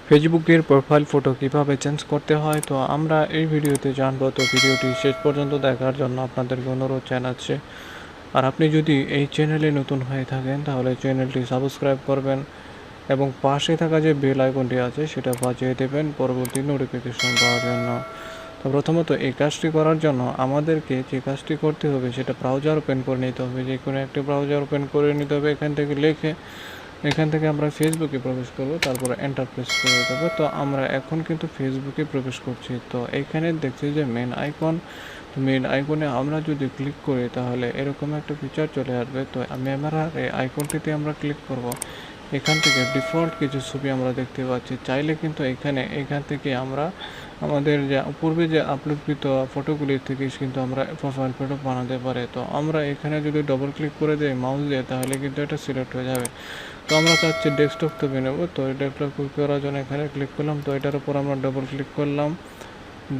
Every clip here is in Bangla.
ফেসবুকের প্রোফাইল ফটো কিভাবে চেঞ্জ করতে হয় তো আমরা এই ভিডিওতে জানবো। তো ভিডিওটি শেষ পর্যন্ত দেখার জন্য আপনাদেরকে অনুরোধ জানাচ্ছি। আর আপনি যদি এই চ্যানেলে নতুন হয়ে থাকেন তাহলে চ্যানেলটি সাবস্ক্রাইব করবেন এবং পাশে থাকা যে বেল আইকনটি আছে সেটা বাজিয়ে দেবেন পরবর্তী নোটিফিকেশন পাওয়ার জন্য। তো প্রথমত এই কাজটি করার জন্য আমাদেরকে যে কাজটি করতে হবে সেটা ব্রাউজার ওপেন করে নিতে হবে। যে কোনো একটি ব্রাউজার ওপেন করে নিতে হবে। এখান থেকে আমরা ফেসবুকে প্রবেশ করব, তারপরে এন্টার প্রেস করে দেবো। তো আমরা এখন কিন্তু ফেসবুকে প্রবেশ করছি। তো এখানে দেখছি যে মেন আইকনে আমরা যদি ক্লিক করি তাহলে এরকম একটা ফিচার চলে আসবে। তো আমরা এই আইকনটিতে আমরা ক্লিক করব। এখান থেকে ডিফল্ট কিছু ছবি আমরা দেখতে পাচ্ছি। চাইলে কিন্তু এখান থেকে আমরা আমাদের যে পূর্বে যে আপলোডকৃত ফটোগুলির থেকে কিন্তু আমরা প্রোফাইল ফটো বানাতে পারি। তো আমরা এখানে যদি ডবল ক্লিক করে দিই মাউস দিয়ে তাহলে কিন্তু এটা সিলেক্ট হয়ে যাবে। তো আমরা চাচ্ছি ডেস্কটপ ছবি নেব। তো ডেস্কটপ ক্লিক করার জন্য এখানে ক্লিক করলাম। তো এটার উপর আমরা ডবল ক্লিক করলাম।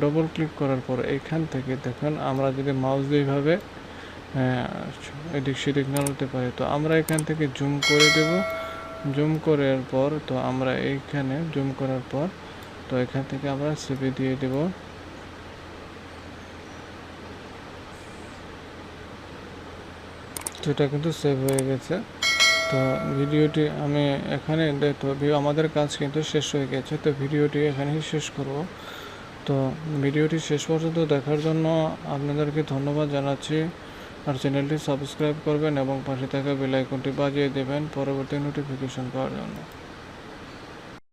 ডবল ক্লিক করার পর এখান থেকে দেখুন আমরা যদি মাউস দিয়ে এইভাবে এদিক সেদিক নাড়াতে পারি। তো আমরা এখান থেকে জুম করে দেব। জুম করার পর তো আমরা এইখানে জুম করার পর তো এখান থেকে আমরা সেভে দিয়ে দেব। তো এটা কিন্তু সেভ হয়ে গেছে। তো ভিডিওটি আমি এখানে তো আমাদের কাজ কিন্তু শেষ হয়ে গেছে। তো ভিডিওটি এখানেই শেষ করব। তো ভিডিওটি শেষ পর্যন্ত দেখার জন্য আপনাদেরকে ধন্যবাদ জানাচ্ছি। আর চ্যানেলটি সাবস্ক্রাইব করবেন এবং পাশে থাকা বেল আইকনটি বাজিয়ে দেবেন পরবর্তী নোটিফিকেশন পাওয়ার জন্য।